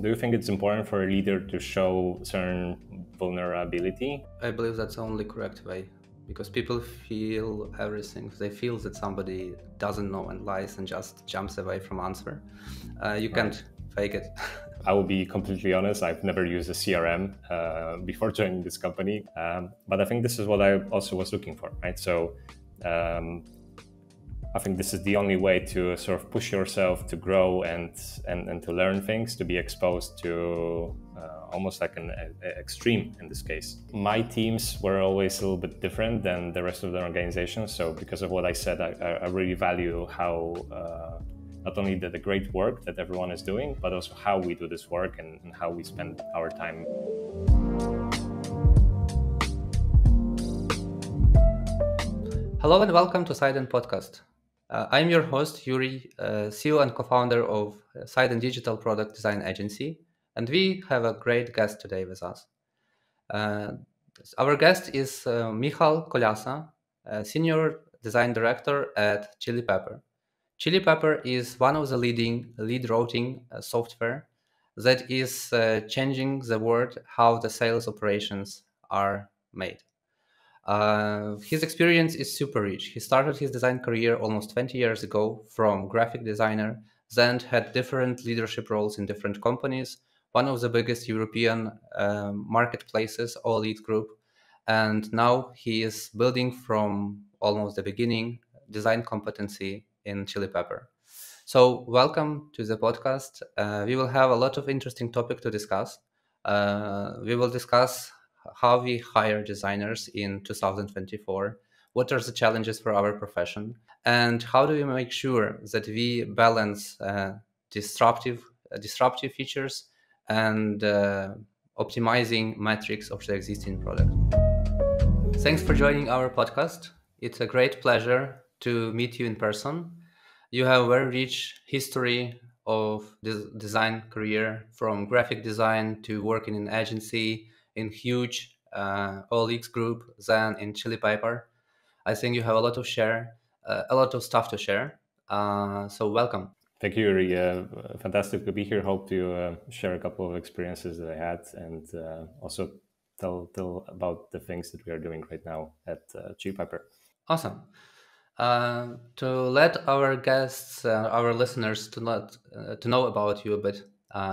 do you think it's important for a leader to show certain vulnerability? I believe that's the only correct way, because people feel everything. They feel that somebody doesn't know and lies and just jumps away from answer. You can't fake it. I will be completely honest, I've never used a CRM before joining this company, but I think this is what I also was looking for, right? So I think this is the only way to sort of push yourself to grow and to learn things, to be exposed to almost like an extreme in this case. My teams were always a little bit different than the rest of the organization. So because of what I said, I really value how not only the great work that everyone is doing, but also how we do this work and how we spend our time. Hello and welcome to Siden Podcast. I'm your host, Yuri, CEO and co-founder of Siden Digital Product Design Agency, and we have a great guest today with us. Our guest is Michal Kolasa, Senior Design Director at Chili Pepper. Chili Pepper is one of the leading lead routing software that is changing the world how the sales operations are made. His experience is super rich. He started his design career almost 20 years ago from graphic designer, then had different leadership roles in different companies, one of the biggest European marketplaces, All Elite Group. And now he is building from almost the beginning design competency in Chili Pepper. So welcome to the podcast. We will have a lot of interesting topic to discuss. We will discuss how we hire designers in 2024, what are the challenges for our profession, and how do we make sure that we balance disruptive features and optimizing metrics of the existing product. Thanks for joining our podcast. It's a great pleasure to meet you in person. You have a very rich history of design career, from graphic design to working in agency, in huge OLX group, then in Chili Pepper. I think you have a lot of stuff to share. So welcome. Thank you, Yuri. Fantastic to be here. Hope to share a couple of experiences that I had and also tell about the things that we are doing right now at Chili Pepper. Awesome. To let our guests, our listeners, to know about you a bit,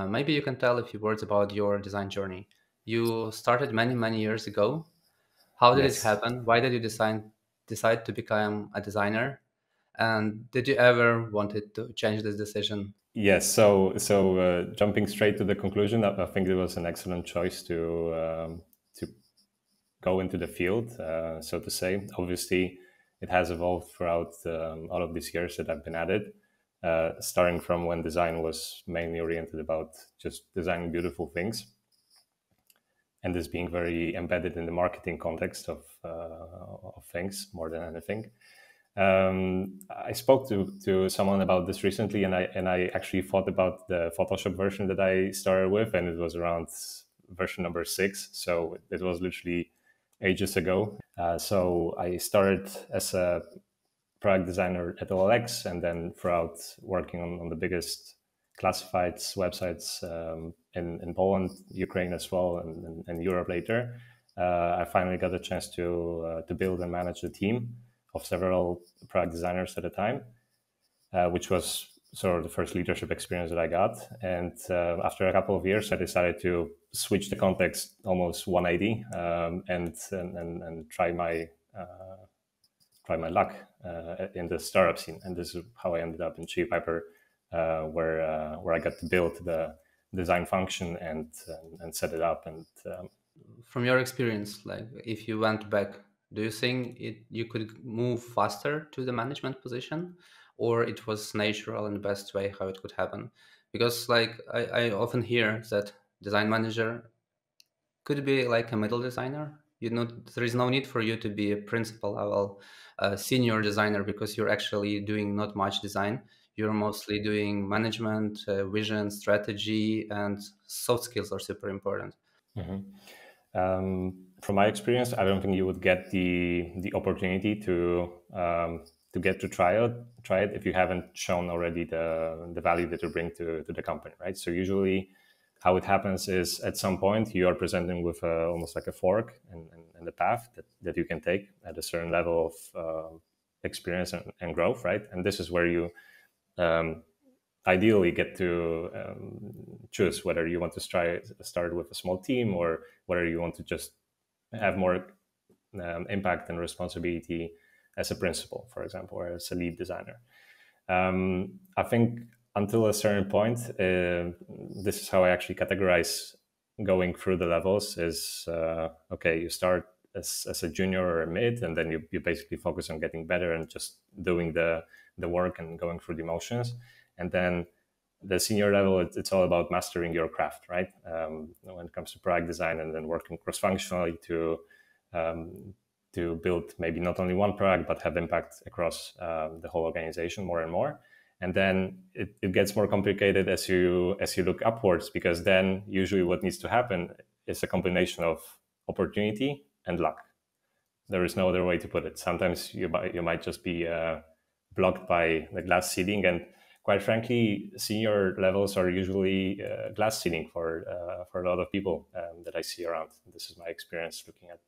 maybe you can tell a few words about your design journey. You started many years ago. How did it happen? Why did you decide to become a designer? And did you ever wanted to change this decision? Yes. So jumping straight to the conclusion, I think it was an excellent choice to go into the field, so to say. Obviously, it has evolved throughout all of these years that I've been at it, starting from when design was mainly oriented about just designing beautiful things, and this being very embedded in the marketing context of things more than anything. I spoke to someone about this recently, and I actually thought about the Photoshop version that I started with, and it was around version number 6. So it was literally ages ago. So I started as a product designer at OLX, and then throughout working on the biggest classifieds websites in Poland, Ukraine as well, and Europe later, I finally got a chance to build and manage the team of several product designers at a time, which was sort of the first leadership experience that I got. And after a couple of years, I decided to switch the context almost 180 and try my luck in the startup scene. And this is how I ended up in Chili Pepper, where I got to build the design function and set it up. And from your experience, like if you went back, do you think you could move faster to the management position, or it was natural and the best way how it could happen? Because like I often hear that design manager could be like a middle designer. There is no need for you to be a principal level senior designer, because you're actually doing not much design. You're mostly doing management, vision, strategy, and soft skills are super important. From my experience, I don't think you would get the opportunity to get to try it if you haven't shown already the value that you bring to the company, right? So usually how it happens is at some point you are presenting with almost like a fork and a path that you can take at a certain level of experience and growth, right? And this is where you ideally get to choose whether you want to start with a small team or whether you want to just have more impact and responsibility as a principal, for example, or as a lead designer. I think until a certain point, this is how I actually categorize going through the levels is, okay, you start as a junior or a mid, and then you basically focus on getting better and just doing the work and going through the motions. And then the senior level, it's all about mastering your craft, right? When it comes to product design, and then working cross-functionally to build maybe not only one product, but have impact across the whole organization more and more. And then it gets more complicated as you look upwards, because then usually what needs to happen is a combination of opportunity and luck. There is no other way to put it. Sometimes you might just be blocked by the glass ceiling, and quite frankly, senior levels are usually glass ceiling for a lot of people that I see around. This is my experience looking at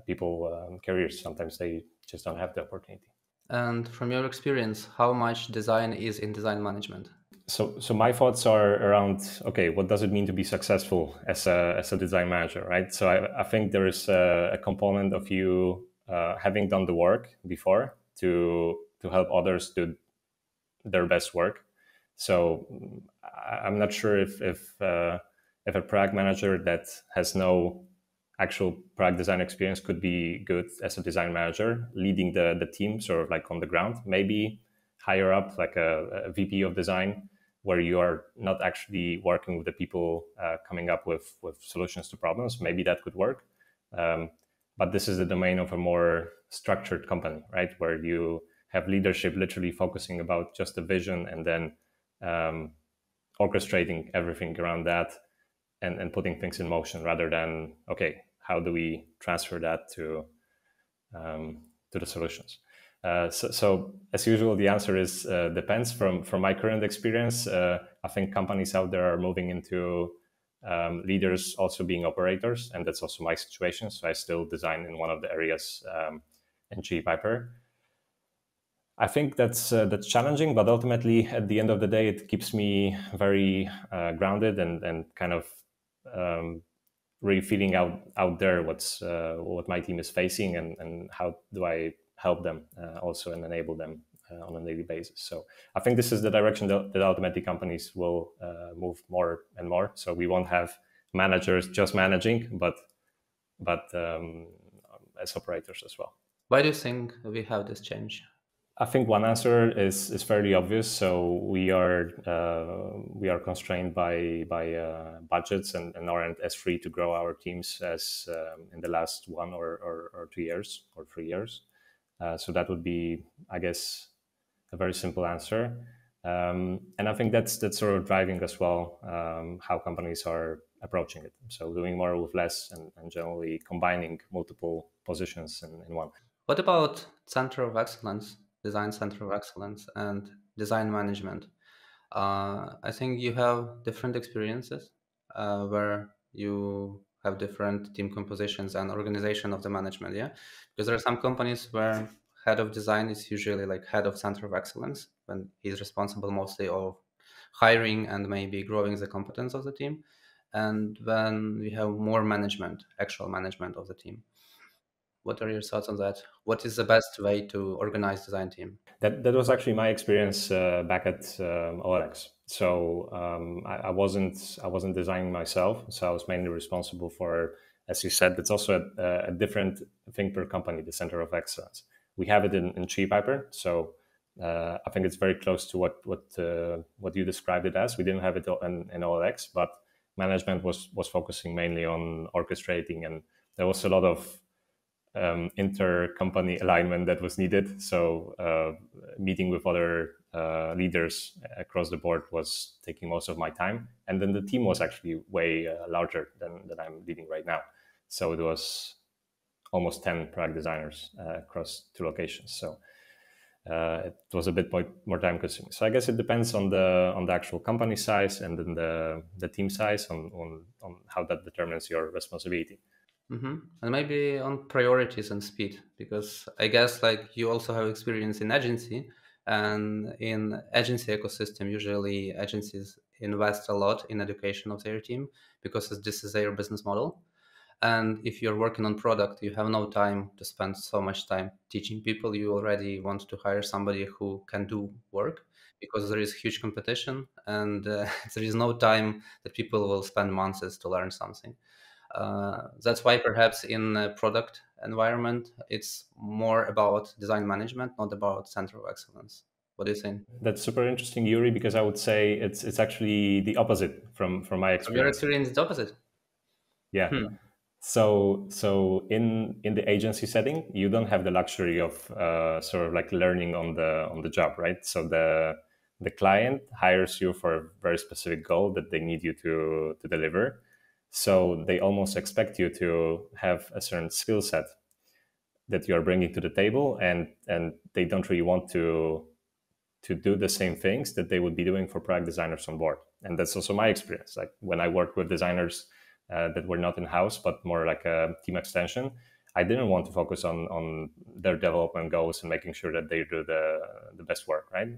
people careers. Sometimes they just don't have the opportunity. And from your experience, how much design is in design management? So my thoughts are around, okay, what does it mean to be successful as a design manager, right? So I think there is a component of you having done the work before to help others do their best work. So I'm not sure if a product manager that has no actual product design experience could be good as a design manager, leading the team sort of like on the ground, maybe higher up, like a VP of design, where you are not actually working with the people coming up with solutions to problems. Maybe that could work. But this is the domain of a more structured company, right? Where you have leadership literally focusing about just the vision, and then orchestrating everything around that and putting things in motion, rather than, okay, how do we transfer that to the solutions? So as usual, the answer is depends. From my current experience, I think companies out there are moving into leaders also being operators, and that's also my situation. So I still design in one of the areas in GE Piper. I think that's challenging, but ultimately, at the end of the day, it keeps me very grounded and kind of really feeling out there what my team is facing, and how do I help them also and enable them on a daily basis. So I think this is the direction that ultimately companies will move more and more. So we won't have managers just managing, but as operators as well. Why do you think we have this change? I think one answer is fairly obvious. So we are constrained by budgets and aren't as free to grow our teams as in the last 1 or 2 years or 3 years. So that would be, I guess, a very simple answer. And I think that's sort of driving as well how companies are approaching it. So doing more with less, and generally combining multiple positions in one. What about Center of Excellence, Design Center of Excellence, and design management? I think you have different experiences where you have different team compositions and organization of the management. Yeah, because there are some companies where head of design is usually like head of Center of Excellence, when he's responsible mostly of hiring and maybe growing the competence of the team. And when we have more management, actual management of the team. What are your thoughts on that? What is the best way to organize design team? That was actually my experience back at OLX. So I wasn't designing myself. So I was mainly responsible for, as you said, it's also a different thing per company, the Center of Excellence. We have it in GE Piper. So I think it's very close to what you described it as. We didn't have it in OLX, but management was focusing mainly on orchestrating, and there was a lot of inter-company alignment that was needed. So meeting with other leaders across the board was taking most of my time. And then the team was actually way larger than I'm leading right now. So it was almost 10 product designers across 2 locations. So it was a bit more time consuming. So I guess it depends on the actual company size and then the team size on how that determines your responsibility. And maybe on priorities and speed, because I guess like you also have experience in agency, and in agency ecosystem, usually agencies invest a lot in education of their team because this is their business model. And if you're working on product, you have no time to spend so much time teaching people. You already want to hire somebody who can do work because there is huge competition, and there is no time that people will spend months to learn something. That's why perhaps in a product environment, it's more about design management, not about center of excellence. What do you think? That's super interesting, Yuri, because I would say it's actually the opposite from my From your experience. experience, it's opposite. Yeah. Hmm. So in the agency setting, you don't have the luxury of sort of like learning on the job, right? So the client hires you for a very specific goal that they need you to deliver. So they almost expect you to have a certain skill set that you are bringing to the table, and they don't really want to do the same things that they would be doing for product designers on board. And that's also my experience. Like when I worked with designers that were not in house, but more like a team extension, I didn't want to focus on their development goals and making sure that they do the best work, right?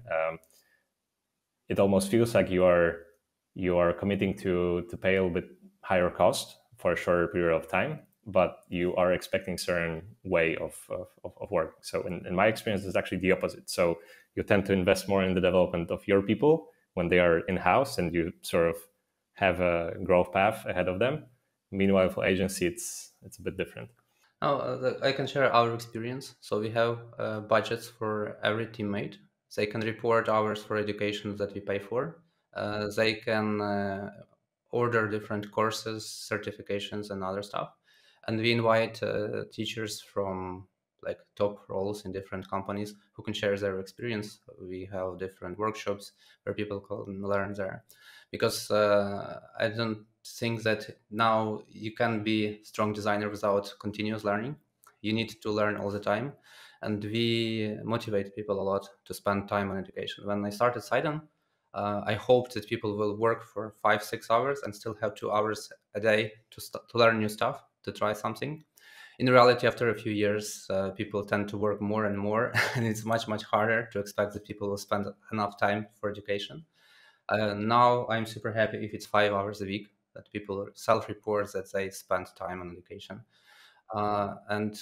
It almost feels like you are committing to pay a little bit higher cost for a shorter period of time, but you are expecting certain way of working. So in my experience, it's actually the opposite. So you tend to invest more in the development of your people when they are in-house, and you sort of have a growth path ahead of them. Meanwhile, for agency, it's a bit different. Now, I can share our experience. So we have budgets for every teammate. They can report hours for education that we pay for. They can order different courses, certifications, and other stuff. And we invite teachers from like top roles in different companies who can share their experience. We have different workshops where people can learn there, because I don't think that now you can be strong designer without continuous learning. You need to learn all the time, and we motivate people a lot to spend time on education. When I started Sidon, I hoped that people will work for 5-6 hours and still have 2 hours a day to learn new stuff, to try something. In reality, after a few years, people tend to work more and more, and it's much harder to expect that people will spend enough time for education. Now I'm super happy if it's 5 hours a week that people self-report that they spend time on education. And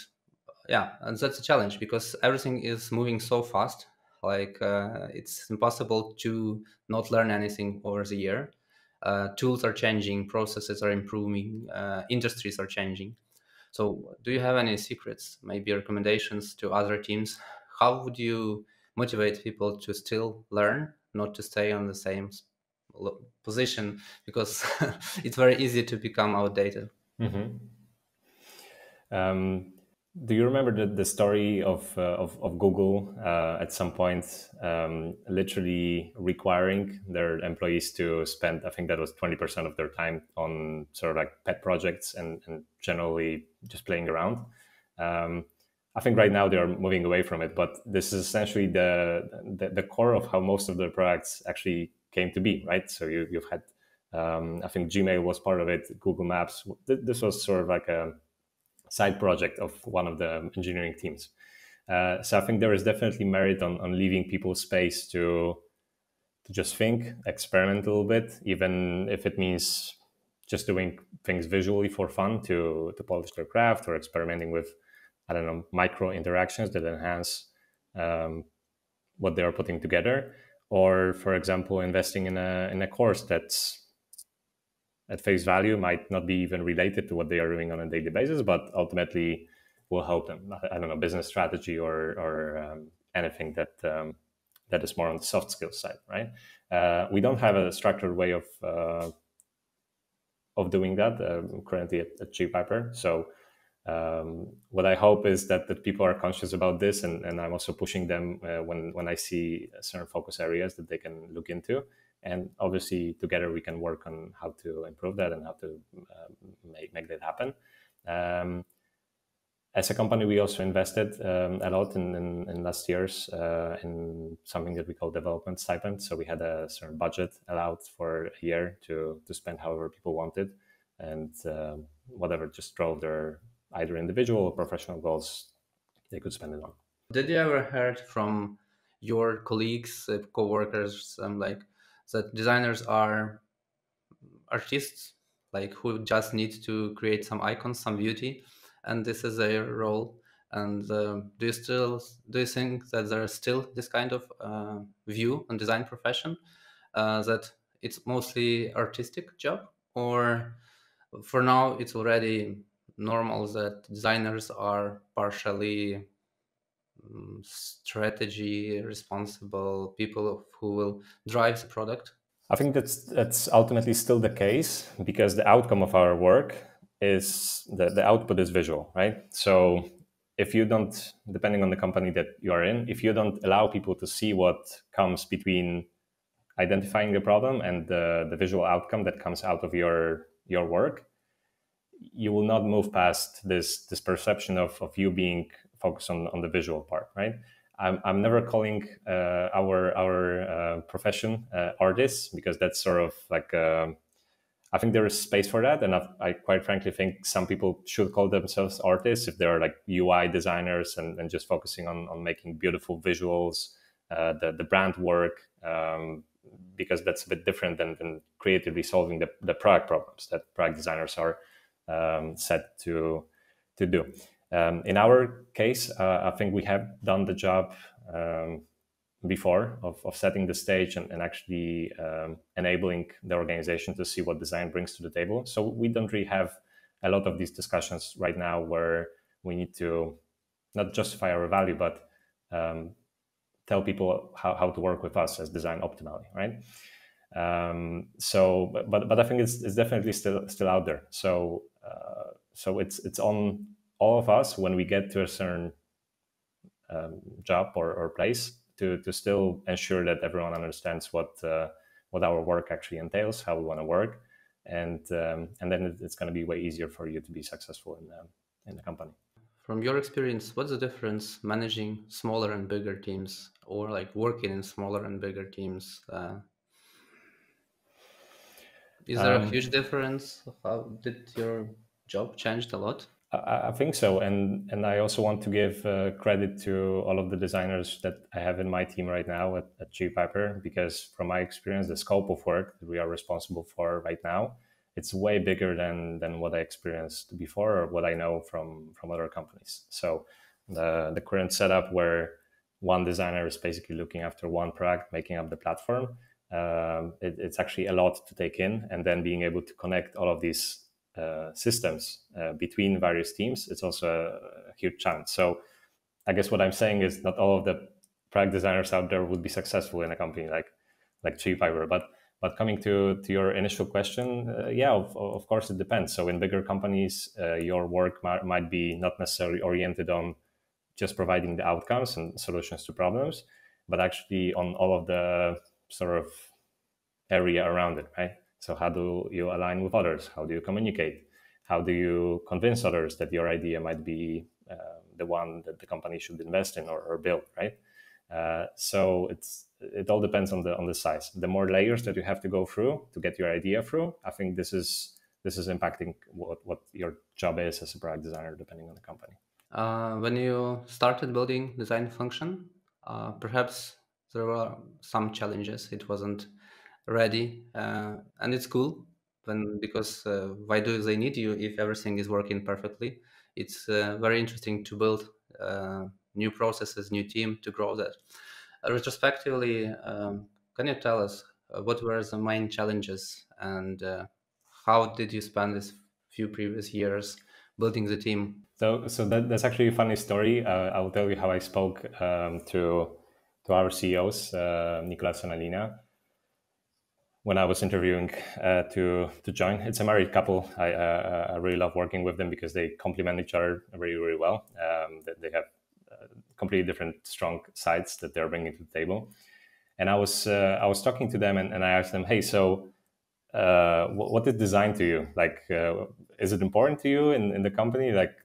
yeah, and that's a challenge because everything is moving so fast. Like it's impossible to not learn anything over the year. Tools are changing, processes are improving, industries are changing. So, do you have any secrets, maybe recommendations to other teams? How would you motivate people to still learn, not to stay on the same position? Because it's very easy to become outdated. Mm-hmm. Um, do you remember the story of Google at some point literally requiring their employees to spend, I think that was 20% of their time on sort of like pet projects and generally just playing around? Um, I think right now they are moving away from it, but this is essentially the core of how most of the products actually came to be, right? So you've had, I think Gmail was part of it, Google Maps. This was sort of like a side project of one of the engineering teams. So I think there is definitely merit on leaving people space to just think, experiment a little bit, even if it means just doing things visually for fun to polish their craft, or experimenting with, I don't know, micro interactions that enhance what they are putting together, or for example, investing in a course that's at face value might not be even related to what they are doing on a daily basis, but ultimately will help them. I don't know, business strategy or anything that is more on the soft skills side, right? We don't have a structured way of doing that currently at G Piper. So what I hope is that people are conscious about this, and I'm also pushing them when I see certain focus areas that they can look into. And obviously, together we can work on how to improve that and how to make that happen. Um, As a company, we also invested a lot in last years in something that we call development stipend. So we had a certain budget allowed for a year to spend however people wanted, and whatever just drove their either individual or professional goals, they could spend it on. Did you ever heard from your colleagues, co-workers, like that designers are artists, like who just need to create some icons, some beauty, and this is their role? And do you think that there is still this kind of view on design profession, that it's mostly artistic job, or for now it's already normal that designers are partially strategy responsible people who will drive the product? I think that's ultimately still the case because the outcome of our work is the output is visual, right? So if you don't, depending on the company that you are in, if you don't allow people to see what comes between identifying the problem and the visual outcome that comes out of your work, you will not move past this perception of you being focused on the visual part, right? I'm never calling our profession artists, because that's sort of like I think there is space for that, and I quite frankly think some people should call themselves artists if they're like UI designers and just focusing on making beautiful visuals, the brand work, because that's a bit different than creatively solving the product problems that product designers are set to do. In our case, I think we have done the job before of setting the stage and actually enabling the organization to see what design brings to the table. So we don't really have a lot of these discussions right now where we need to not justify our value, but tell people how to work with us as design optimally, right? But I think it's definitely still out there. So it's on all of us when we get to a certain job or place to still ensure that everyone understands what our work actually entails, how we want to work, and then it's going to be way easier for you to be successful in the company. From your experience, what's the difference managing smaller and bigger teams, or like working in smaller and bigger teams? Is there a huge difference? How did your job changed a lot? I think so, and I also want to give credit to all of the designers that I have in my team right now at Chili Pepper, because from my experience, the scope of work that we are responsible for right now, it's way bigger than what I experienced before or what I know from other companies. So the current setup where one designer is basically looking after one product, making up the platform, it's actually a lot to take in, and then being able to connect all of these systems between various teams, it's also a huge challenge. So I guess what I'm saying is not all of the product designers out there would be successful in a company like Chili Pepper. But coming to your initial question, yeah, of course it depends. So in bigger companies, your work might be not necessarily oriented on just providing the outcomes and solutions to problems, but actually on all of the sort of area around it, right? So how do you align with others? How do you communicate? How do you convince others that your idea might be the one that the company should invest in or build, right? So it all depends on the size. The more layers that you have to go through to get your idea through, I think this is impacting what your job is as a product designer, depending on the company. When you started building design function, perhaps there were some challenges. It wasn't ready, and it's cool because why do they need you if everything is working perfectly? It's very interesting to build new processes, new team to grow that. Retrospectively, can you tell us what were the main challenges, and how did you spend these few previous years building the team? So that's actually a funny story. I'll tell you how I spoke to our CEOs, Nicolas and Alina, when I was interviewing to join. It's a married couple. I really love working with them because they complement each other really, really well. They have completely different strong sides that they're bringing to the table. And I was talking to them and I asked them, hey, so what is design to you? Like, is it important to you in the company? Like,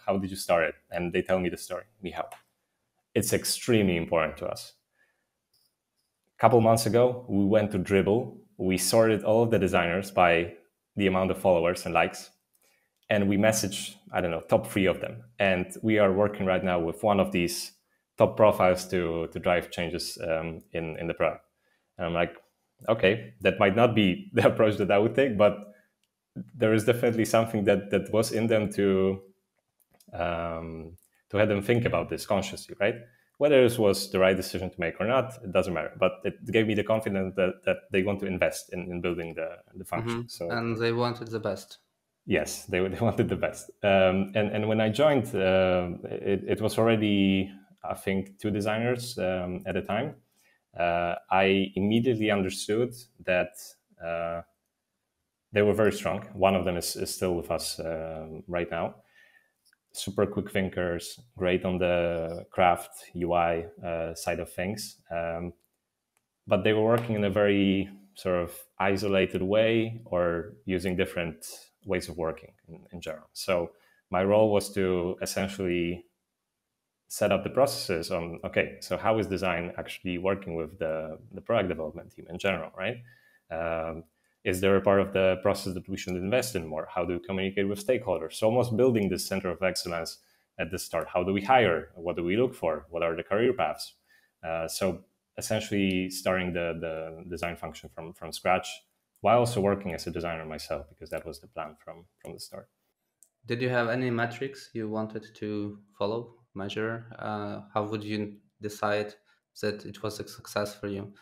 how did you start it? And they tell me the story. Michal, it's extremely important to us. A couple months ago, we went to Dribble. We sorted all of the designers by the amount of followers and likes, and we messaged, I don't know, top 3 of them. And we are working right now with one of these top profiles to drive changes in the product. And I'm like, okay, that might not be the approach that I would take, but there is definitely something that was in them to have them think about this consciously, right? Whether this was the right decision to make or not, it doesn't matter. But it gave me the confidence that they want to invest in building the function. So And they wanted the best. yes, they wanted the best. And when I joined, it was already, I think, 2 designers at a time. I immediately understood that they were very strong. One of them is still with us right now. Super quick thinkers, great on the craft UI side of things. But they were working in a very sort of isolated way or using different ways of working in general. So my role was to essentially set up the processes on, okay, so how is design actually working with the product development team in general, right? Is there a part of the process that we should invest in more? How do we communicate with stakeholders? So almost building this center of excellence at the start. How do we hire? What do we look for? What are the career paths? So essentially starting the design function from scratch, while also working as a designer myself, because that was the plan from the start. Did you have any metrics you wanted to follow, measure? How would you decide that it was a success for you?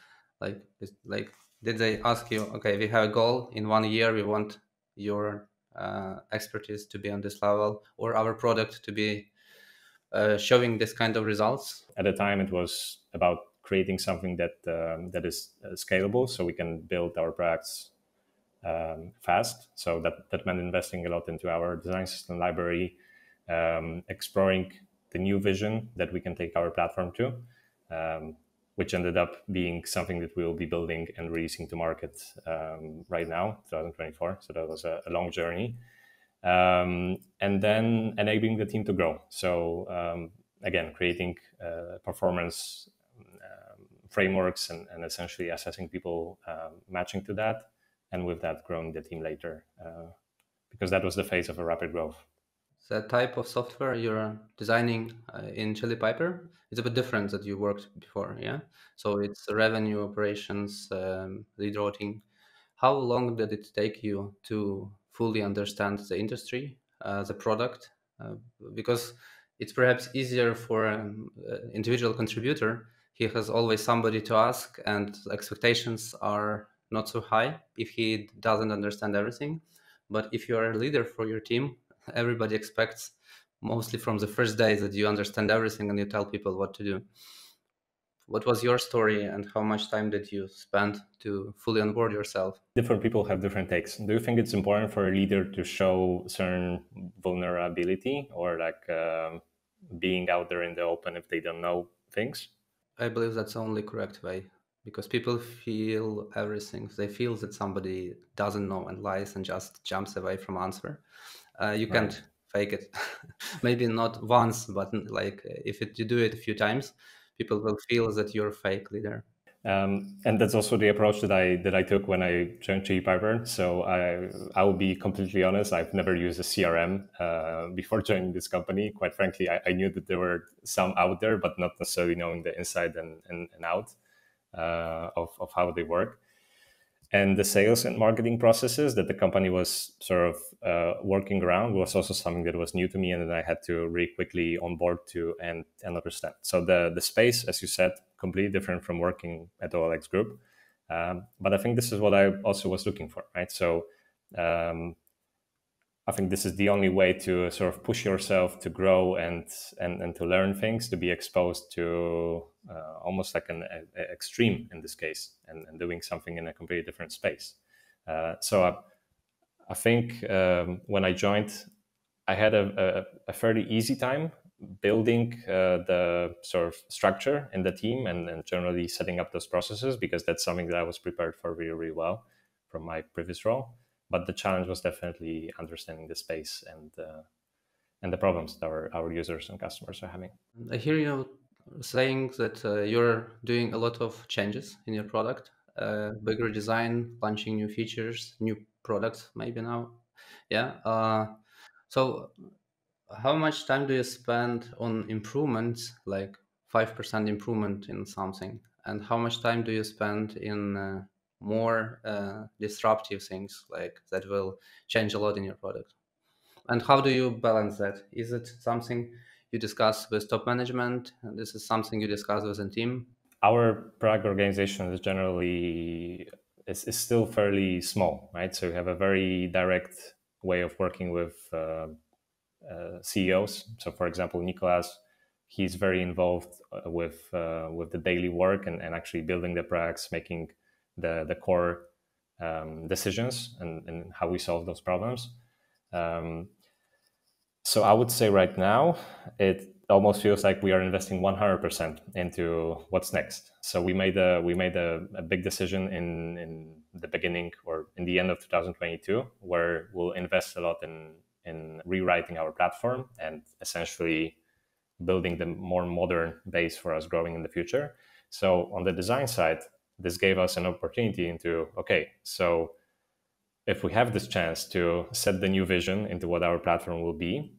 Like, did they ask you, okay, we have a goal in 1 year, we want your expertise to be on this level, or our product to be showing this kind of results? At the time, it was about creating something that is scalable, so we can build our products fast. So that meant investing a lot into our design system library, exploring the new vision that we can take our platform to, which ended up being something that we will be building and releasing to market right now, 2024. So that was a long journey. And then enabling the team to grow. So again, creating performance frameworks and essentially assessing people matching to that, and with that growing the team later, because that was the phase of a rapid growth. The type of software you're designing in Chili Piper is a bit different that you worked before, yeah? So it's revenue operations, lead routing. How long did it take you to fully understand the industry, the product? Because it's perhaps easier for an individual contributor. He has always somebody to ask, and expectations are not so high if he doesn't understand everything. But if you are a leader for your team, everybody expects mostly from the first day that you understand everything and you tell people what to do. What was your story and how much time did you spend to fully onboard yourself? Different people have different takes. Do you think it's important for a leader to show certain vulnerability or like being out there in the open if they don't know things? I believe that's the only correct way, because people feel everything. They feel that somebody doesn't know and lies and just jumps away from answer. You can't Right. fake it. Maybe not once, but like if you do it a few times, people will feel that you're a fake leader. And that's also the approach that I took when I joined Chili Piper. So I will be completely honest. I've never used a CRM before joining this company. Quite frankly, I knew that there were some out there, but not necessarily knowing the inside and out of how they work. And the sales and marketing processes that the company was sort of working around was also something that was new to me, and that I had to really quickly onboard to and understand. So the space, as you said, completely different from working at OLX Group. But I think this is what I also was looking for, right? So I think this is the only way to sort of push yourself to grow and to learn things, to be exposed to almost like an extreme in this case, and doing something in a completely different space. So I think when I joined, I had a fairly easy time building the sort of structure in the team and generally setting up those processes, because that's something that I was prepared for really, really well from my previous role. But the challenge was definitely understanding the space and the problems that our users and customers are having. I hear you saying that you're doing a lot of changes in your product, bigger design, launching new features, new products, maybe now. Yeah. So, how much time do you spend on improvements, like 5% improvement in something? And how much time do you spend in more disruptive things, like that will change a lot in your product? And how do you balance that? Is it something you discuss with top management? And this is something you discuss with a team? Our product organization is generally is still fairly small, right? So we have a very direct way of working with CEOs. So, for example, Nicolas, he's very involved with the daily work and actually building the products, making the core decisions and how we solve those problems. Um, so I would say right now it almost feels like we are investing 100% into what's next. So we made a big decision in the beginning or in the end of 2022 where we'll invest a lot in rewriting our platform and essentially building the more modern base for us growing in the future. So on the design side, this gave us an opportunity into okay, so if we have this chance to set the new vision into what our platform will be,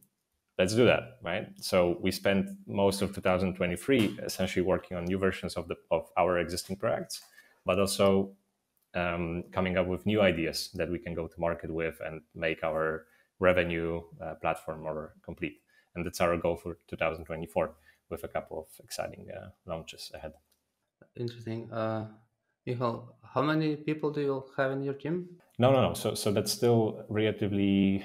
let's do that, right? So we spent most of 2023 essentially working on new versions of our existing products, but also coming up with new ideas that we can go to market with and make our revenue platform more complete. And that's our goal for 2024, with a couple of exciting launches ahead. Interesting. Michal, how many people do you have in your team? No. So that's still relatively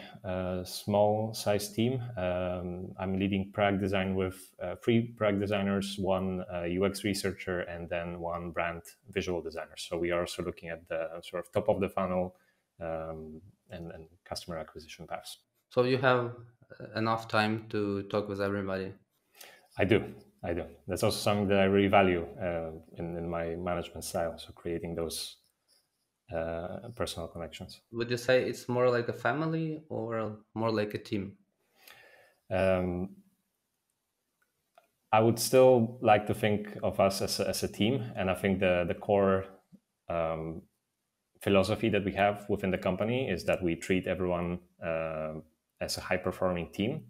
small size team. I'm leading product design with three product designers, one UX researcher, and then one brand visual designer. So we are also looking at the sort of top of the funnel and customer acquisition paths. So you have enough time to talk with everybody. I do. I do. That's also something that I really value in my management style. So creating those personal connections. Would you say it's more like a family or more like a team? Um, I would still like to think of us as a team, and I think the core um, philosophy that we have within the company is that we treat everyone as a high performing team.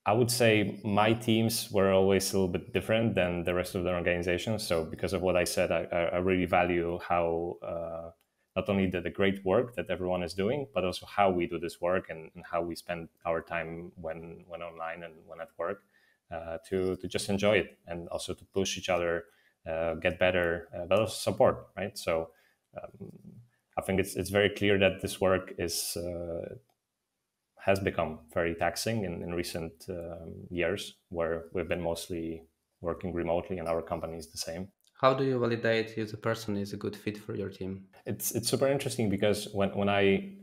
I would say my teams were always a little bit different than the rest of the organization. So because of what I said, I really value how not only the great work that everyone is doing, but also how we do this work and how we spend our time when online and when at work to just enjoy it and also to push each other, get better, but also support, right? So I think it's very clear that this work is has become very taxing in recent years, where we've been mostly working remotely, and our company is the same. How do you validate if the person is a good fit for your team? It's super interesting because when I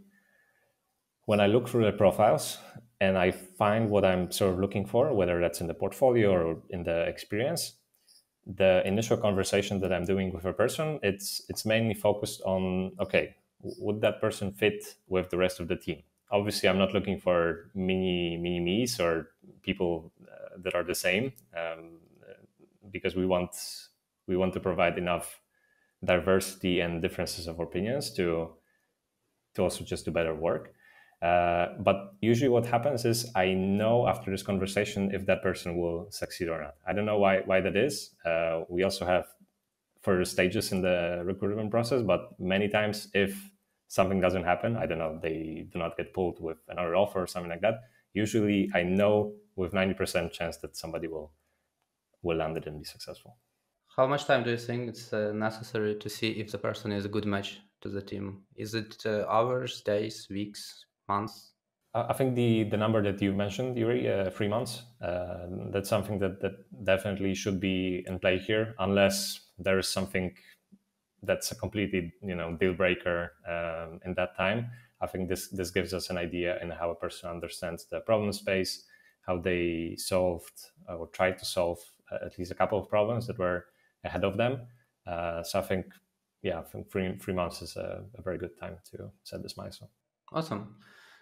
look through the profiles and I find what I'm sort of looking for, whether that's in the portfolio or in the experience, the initial conversation that I'm doing with a person, it's mainly focused on okay, would that person fit with the rest of the team? Obviously, I'm not looking for mini me's or people that are the same, because we want to provide enough diversity and differences of opinions to also just do better work. But usually what happens is I know after this conversation if that person will succeed or not. I don't know why that is. We also have further stages in the recruitment process, but many times if something doesn't happen, I don't know, they do not get pulled with another offer or something like that, usually I know with 90% chance that somebody will land it and be successful. How much time do you think it's necessary to see if the person is a good match to the team? Is it hours, days, weeks, months? I think the number that you mentioned, Yuri, 3 months, that's something that definitely should be in play here, unless there is something that's a completely deal breaker in that time. I think this gives us an idea in how a person understands the problem space, how they solved or tried to solve at least a couple of problems that were ahead of them. So I think 3 months is a very good time to set this milestone. Awesome.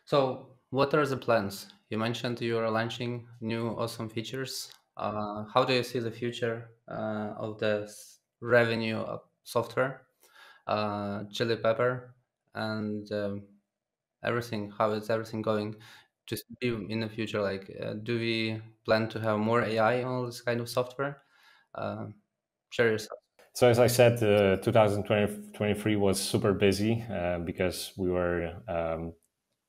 So, what are the plans? You mentioned you are launching new awesome features. How do you see the future of the revenue of software, Chili Pepper, and everything? How is everything going to be in the future? Like, do we plan to have more AI on all this kind of software? Uh, Share yourself. So as I said, 2023 was super busy because we were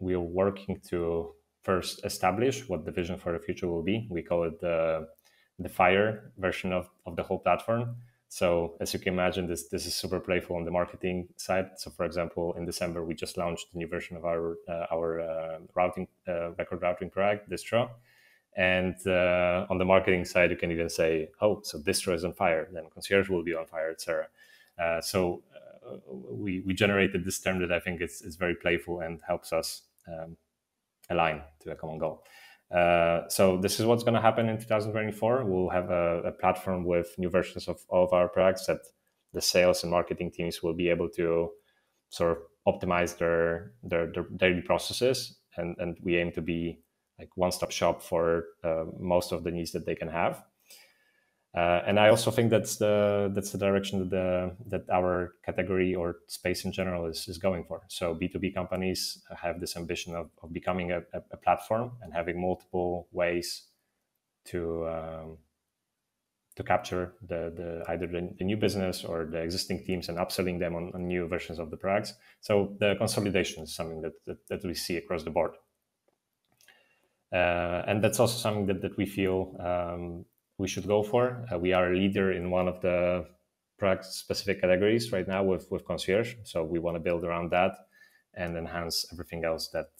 working to first establish what the vision for the future will be. We call it the Fire version of the whole platform. So as you can imagine, this is super playful on the marketing side. So for example, in December we just launched the new version of our routing record routing product, Distro. And on the marketing side, you can even say, "Oh, so Distro is on fire, then Concierge will be on fire, etc." We generated this term that I think is very playful and helps us align to a common goal. So this is what's going to happen in 2024. We'll have a platform with new versions of all of our products that the sales and marketing teams will be able to sort of optimize their daily processes, and we aim to be like one-stop shop for most of the needs that they can have. And I also think that's the direction that our category or space in general is going for. So B2B companies have this ambition of becoming a platform and having multiple ways to capture the either the new business or the existing teams and upselling them on new versions of the products. So the consolidation is something that we see across the board. And that's also something that we feel we should go for. We are a leader in one of the product specific categories right now with Concierge. So we want to build around that and enhance everything else that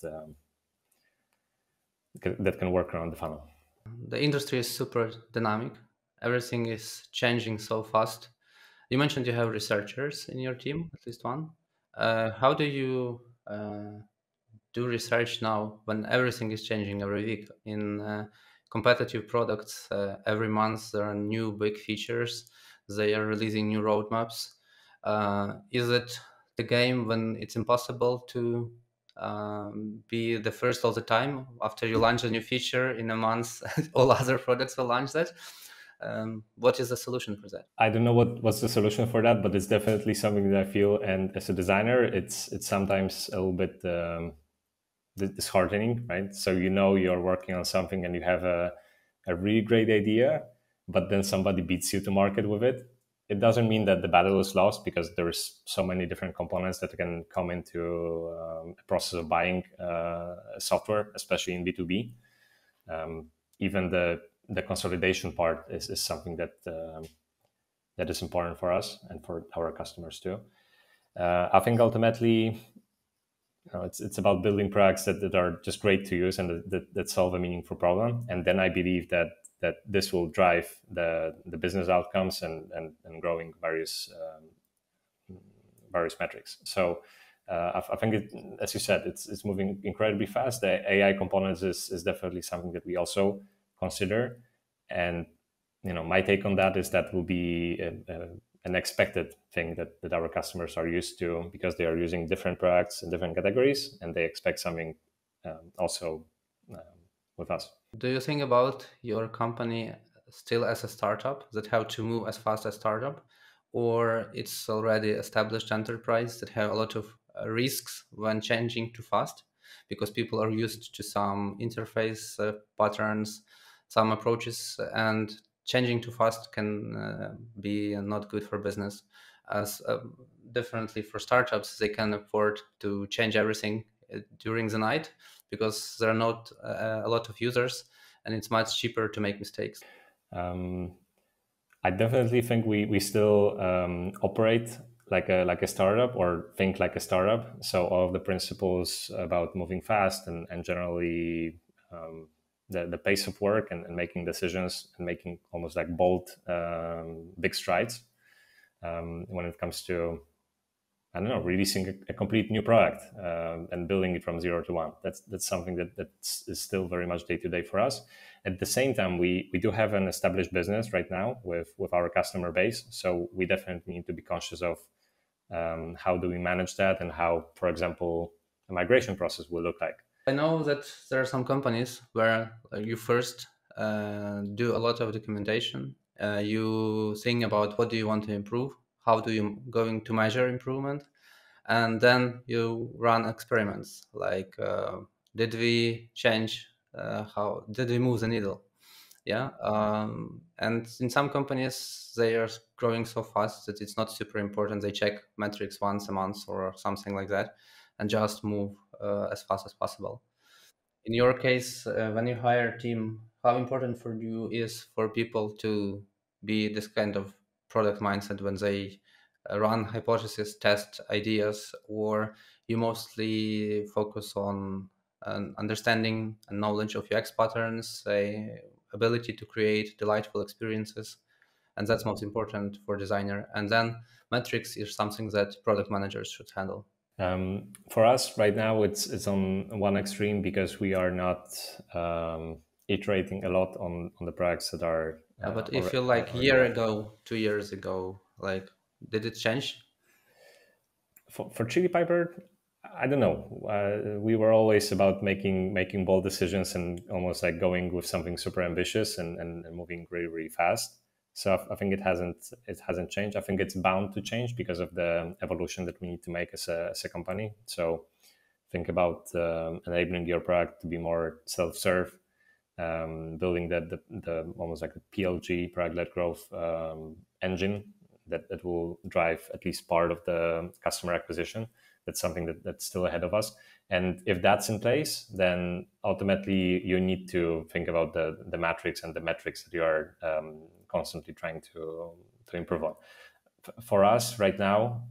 can work around the funnel. The industry is super dynamic. Everything is changing so fast. You mentioned you have researchers in your team, at least one. How do you do research now when everything is changing every week? In competitive products, every month there are new big features. They are releasing new roadmaps. Is it the game when it's impossible to be the first all the time? After you launch a new feature in a month, all other products will launch that. What is the solution for that? I don't know what's the solution for that, but it's definitely something that I feel. And as a designer, it's sometimes a little bit disheartening, right? So you're working on something and you have a really great idea, but then somebody beats you to market with it. It doesn't mean that the battle is lost because there's so many different components that can come into a process of buying software, especially in B2B. Even the consolidation part is something that is important for us and for our customers too. I think ultimately, it's about building products that are just great to use and that solve a meaningful problem. And then I believe that this will drive the business outcomes and growing various metrics. So I think as you said, it's moving incredibly fast. The AI components is definitely something that we also consider. And my take on that is that will be an expected thing that our customers are used to because they are using different products in different categories and they expect something also with us. Do you think about your company still as a startup that have to move as fast as startup, or it's already established enterprise that have a lot of risks when changing too fast because people are used to some interface patterns, some approaches, and changing too fast can be not good for business. As differently for startups, they can afford to change everything during the night because there are not a lot of users and it's much cheaper to make mistakes. I definitely think we still operate like a startup or think like a startup. So all of the principles about moving fast and generally the pace of work and making decisions and making almost like bold big strides when it comes to, I don't know, releasing a complete new product and building it from 0 to 1. That's something that is still very much day to day for us. At the same time, we do have an established business right now with our customer base. So we definitely need to be conscious of how do we manage that and how, for example, a migration process will look like. I know that there are some companies where you first do a lot of documentation. You think about what do you want to improve, how do you going to measure improvement, and then you run experiments like did we change how did we move the needle? Yeah, and in some companies they are growing so fast that it's not super important. They check metrics once a month or something like that, and just move as fast as possible. In your case, when you hire a team, how important for you is for people to be this kind of product mindset when they run hypotheses, test ideas, or you mostly focus on an understanding and knowledge of UX patterns, a ability to create delightful experiences, and that's most important for designer. And then metrics is something that product managers should handle. For us right now, it's on one extreme because we are not iterating a lot on the products that are Yeah, but if or you are like already year live. ago, 2 years ago, like did it change? For Chili Piper, I don't know. We were always about making bold decisions and almost like going with something super ambitious and moving really really fast. So I think it hasn't changed. I think it's bound to change because of the evolution that we need to make as a company. So think about enabling your product to be more self-serve, building the almost like a PLG, product-led growth engine that will drive at least part of the customer acquisition. That's something that's still ahead of us. And if that's in place, then ultimately you need to think about the matrix and the metrics that you are constantly trying to improve on. For us right now,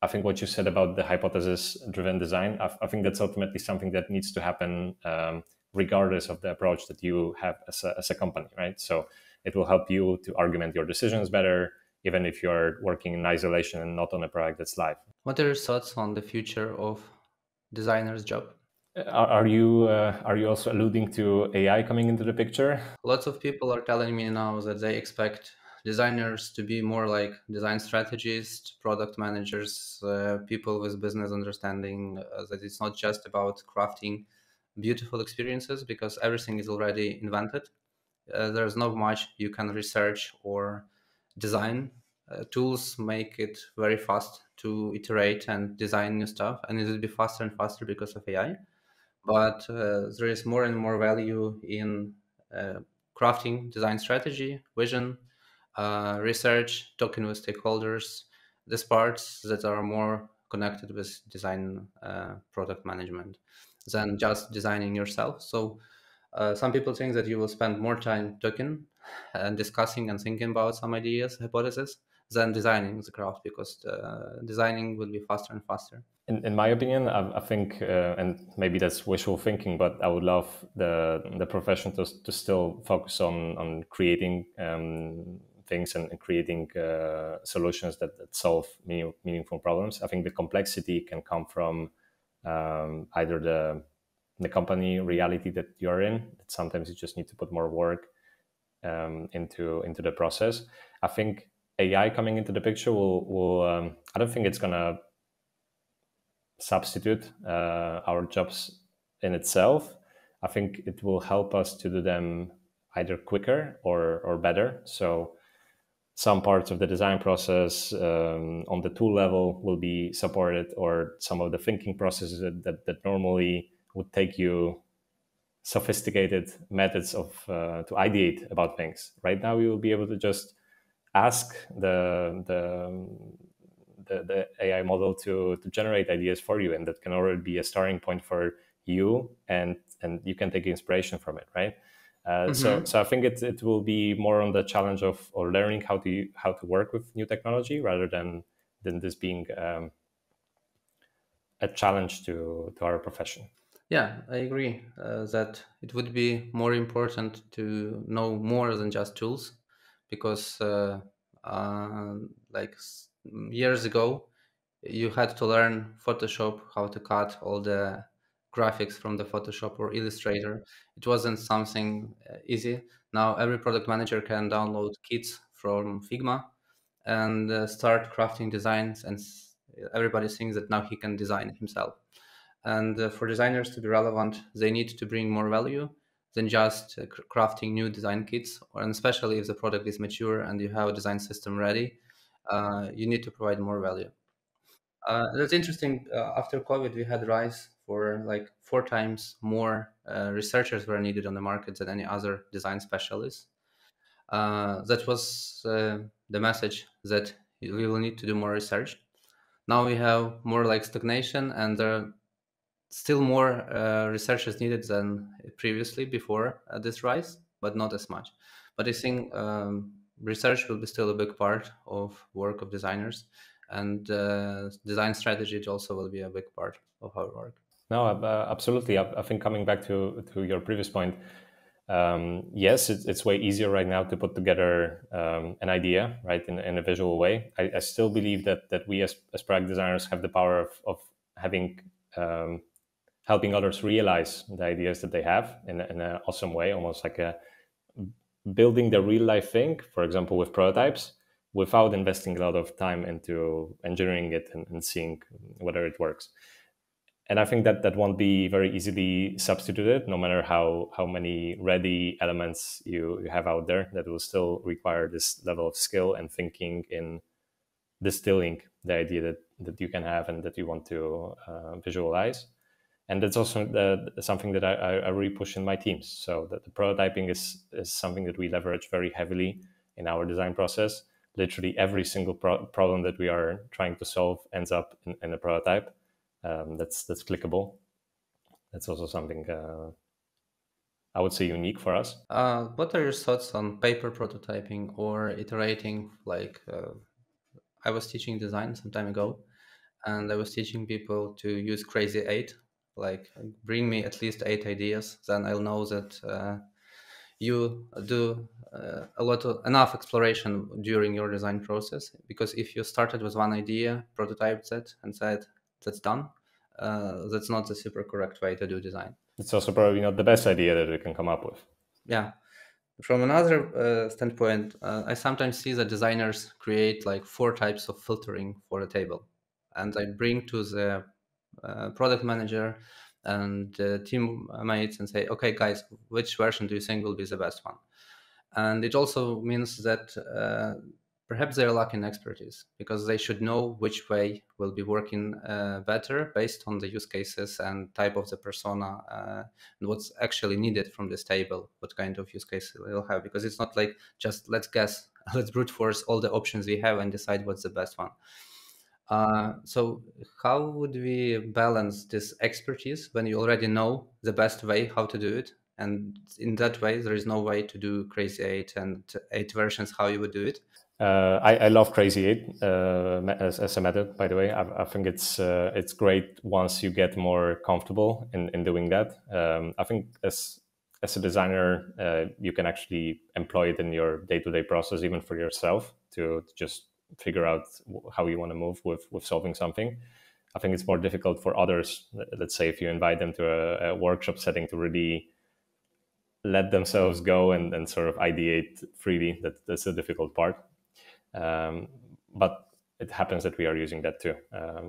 I think what you said about the hypothesis-driven design, I think that's ultimately something that needs to happen regardless of the approach that you have as a company, right? So it will help you to argument your decisions better, even if you're working in isolation and not on a product that's live. What are your thoughts on the future of designer's job? Are you also alluding to AI coming into the picture? Lots of people are telling me now that they expect designers to be more like design strategists, product managers, people with business understanding, that it's not just about crafting beautiful experiences because everything is already invented. There's not much you can research or design. Tools make it very fast to iterate and design new stuff, and it will be faster and faster because of AI. But there is more and more value in uh, crafting design strategy, vision, research, talking with stakeholders, these parts that are more connected with design product management than just designing yourself. So some people think that you will spend more time talking and discussing and thinking about some ideas, hypotheses, than designing the craft because designing will be faster and faster. In my opinion, I think, and maybe that's wishful thinking, but I would love the profession to still focus on creating things and creating solutions that solve meaningful problems. I think the complexity can come from either the company reality that you're in. That sometimes you just need to put more work into the process. I think AI coming into the picture will I don't think it's gonna substitute our jobs in itself. I think it will help us to do them either quicker or better. So some parts of the design process on the tool level will be supported, or some of the thinking processes that normally would take you sophisticated methods of to ideate about things. Right now, you will be able to just ask the AI model to generate ideas for you, and that can already be a starting point for you, and you can take inspiration from it, right? So I think it will be more on the challenge of or learning how to work with new technology rather than this being a challenge to our profession. Yeah, I agree that it would be more important to know more than just tools because, like years ago, you had to learn Photoshop, how to cut all the graphics from the Photoshop or Illustrator. It wasn't something easy. Now every product manager can download kits from Figma and start crafting designs, and everybody thinks that now he can design himself. And for designers to be relevant, they need to bring more value than just crafting new design kits, or and especially if the product is mature and you have a design system ready, you need to provide more value. That's interesting. After COVID, we had rise for like 4 times more researchers were needed on the market than any other design specialist. That was the message that we will need to do more research. Now we have more like stagnation, and there are still more researchers needed than previously before this rise, but not as much. But I think research will be still a big part of work of designers, and design strategy also will be a big part of our work. No, absolutely. I think coming back to your previous point, yes, it's way easier right now to put together an idea, right, in a visual way. I still believe that we as product designers have the power of having helping others realize the ideas that they have in an awesome way, almost like a building the real life thing, for example, with prototypes, without investing a lot of time into engineering it and seeing whether it works. And I think that won't be very easily substituted, no matter how many ready elements you have out there. That will still require this level of skill and thinking in distilling the idea that you can have and that you want to visualize. And that's also something that I really push in my teams. So that the prototyping is something that we leverage very heavily in our design process. Literally every single problem that we are trying to solve ends up in a prototype. That's clickable. That's also something I would say unique for us. What are your thoughts on paper prototyping or iterating? Like I was teaching design some time ago, and I was teaching people to use Crazy Eight. Like, bring me at least 8 ideas, then I'll know that you do a lot of enough exploration during your design process. Because if you started with one idea, prototyped it, and said that's done, that's not the super correct way to do design. It's also probably not the best idea that we can come up with. Yeah. From another standpoint, I sometimes see that designers create like 4 types of filtering for a table, and I bring to the product manager and teammates and say, okay, guys, which version do you think will be the best one? And it also means that perhaps they're lacking expertise, because they should know which way will be working better based on the use cases and type of the persona, and what's actually needed from this table, what kind of use case they'll have. Because it's not like just let's guess, let's brute force all the options we have and decide what's the best one. So how would we balance this expertise when you already know the best way how to do it? And in that way, there is no way to do Crazy Eight and 8 versions how you would do it. I love Crazy Eight as a method. By the way, I think it's great once you get more comfortable in doing that. I think as a designer, you can actually employ it in your day-to-day process, even for yourself, to just figure out how you want to move with solving something. I think it's more difficult for others. Let's say if you invite them to a workshop setting to really let themselves go and sort of ideate freely. That's a difficult part. But it happens that we are using that too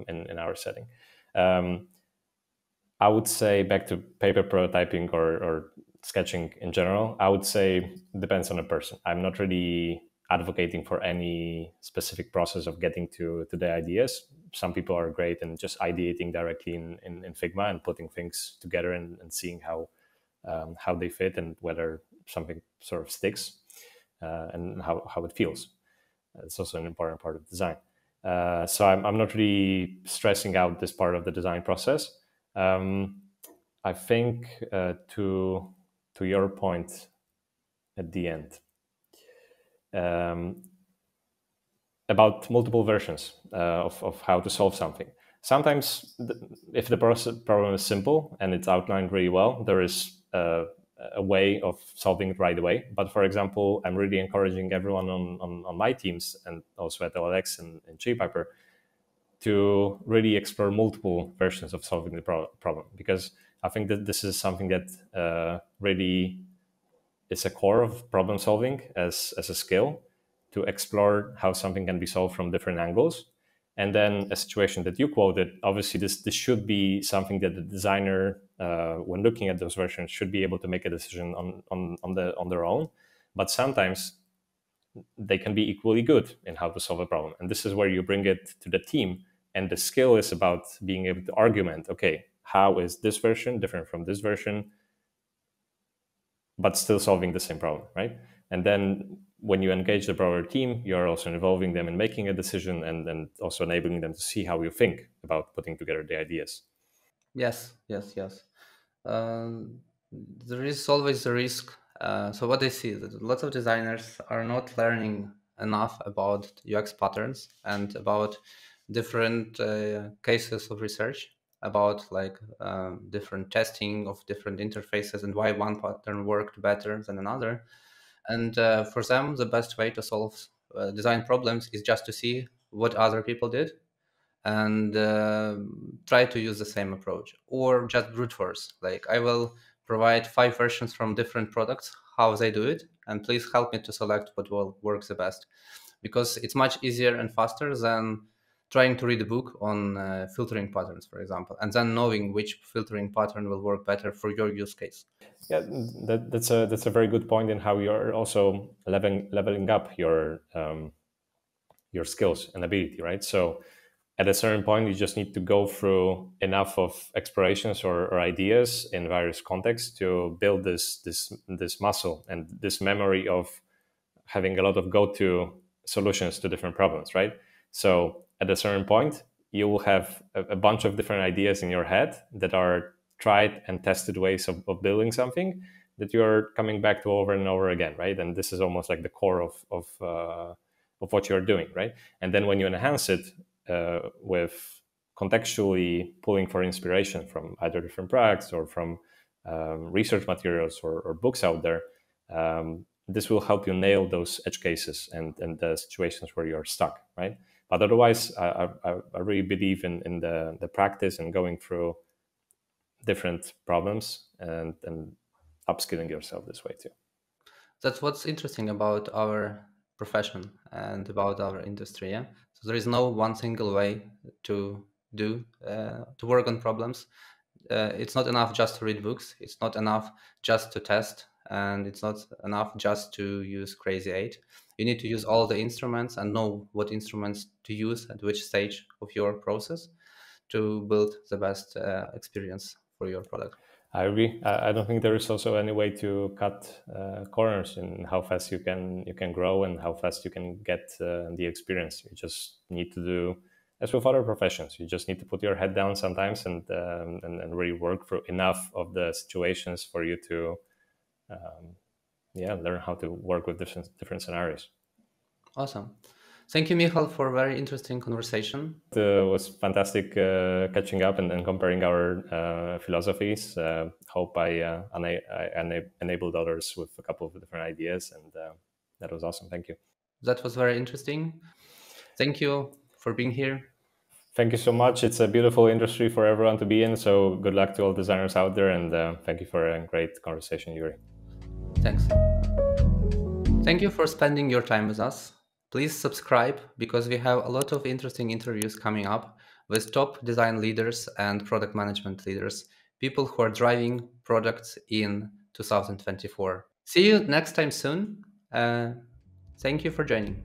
in our setting. I would say, back to paper prototyping or sketching in general, I would say it depends on a person. I'm not really advocating for any specific process of getting to the ideas. Some people are great in just ideating directly in Figma and putting things together and seeing how they fit and whether something sort of sticks and how it feels. It's also an important part of design. So I'm not really stressing out this part of the design process. I think to your point at the end about multiple versions of how to solve something. Sometimes, if the problem is simple and it's outlined really well, there is a way of solving it right away. But for example, I'm really encouraging everyone on my teams and also at LLX and Chili Piper to really explore multiple versions of solving the problem, because I think that this is something that really is a core of problem solving as a skill, to explore how something can be solved from different angles. And then a situation that you quoted, obviously this should be something that the designer, when looking at those versions, should be able to make a decision on their own. But sometimes they can be equally good in how to solve a problem. And this is where you bring it to the team. And the skill is about being able to argument, okay, how is this version different from this version, but still solving the same problem, right? And then when you engage the broader team, you're also involving them in making a decision, and then also enabling them to see how you think about putting together the ideas. Yes, yes, yes. Um, there is always a risk. So what I see that lots of designers are not learning enough about UX patterns and about different cases of research, about like different testing of different interfaces and why one pattern worked better than another. And for them, the best way to solve design problems is just to see what other people did and try to use the same approach, or just brute force. Like, I will provide 5 versions from different products, how they do it, and please help me to select what will works the best, because it's much easier and faster than trying to read a book on filtering patterns, for example, and then knowing which filtering pattern will work better for your use case. Yeah, that's a very good point in how you're also leveling up your skills and ability, right? So at a certain point, you just need to go through enough of explorations or ideas in various contexts to build this muscle and this memory of having a lot of go-to solutions to different problems, right? So at a certain point, you will have a bunch of different ideas in your head that are tried and tested ways of building something that you're coming back to over and over again, right? And this is almost like the core of what you're doing, right? And then when you enhance it with contextually pulling for inspiration from either different products or from research materials or books out there, this will help you nail those edge cases and the situations where you're stuck, right? But otherwise, I really believe in the practice and going through different problems and upskilling yourself this way too. That's what's interesting about our profession and about our industry. Yeah. So there is no one single way to do to work on problems. It's not enough just to read books. It's not enough just to test, and it's not enough just to use Crazy Eight. You need to use all the instruments and know what instruments to use at which stage of your process to build the best experience for your product. I agree. I don't think there is also any way to cut corners in how fast you can grow and how fast you can get the experience. You just need to do as with other professions. You just need to put your head down sometimes and really work for enough of the situations for you to learn how to work with different scenarios. Awesome. Thank you, Michal, for a very interesting conversation. It was fantastic catching up and comparing our philosophies. Hope I enabled others with a couple of different ideas, and that was awesome. Thank you. That was very interesting. Thank you for being here. Thank you so much. It's a beautiful industry for everyone to be in. So good luck to all designers out there, and thank you for a great conversation, Yuri. Thanks. Thank you for spending your time with us. Please subscribe because we have a lot of interesting interviews coming up with top design leaders and product management leaders, people who are driving products in 2024. See you next time soon. Thank you for joining.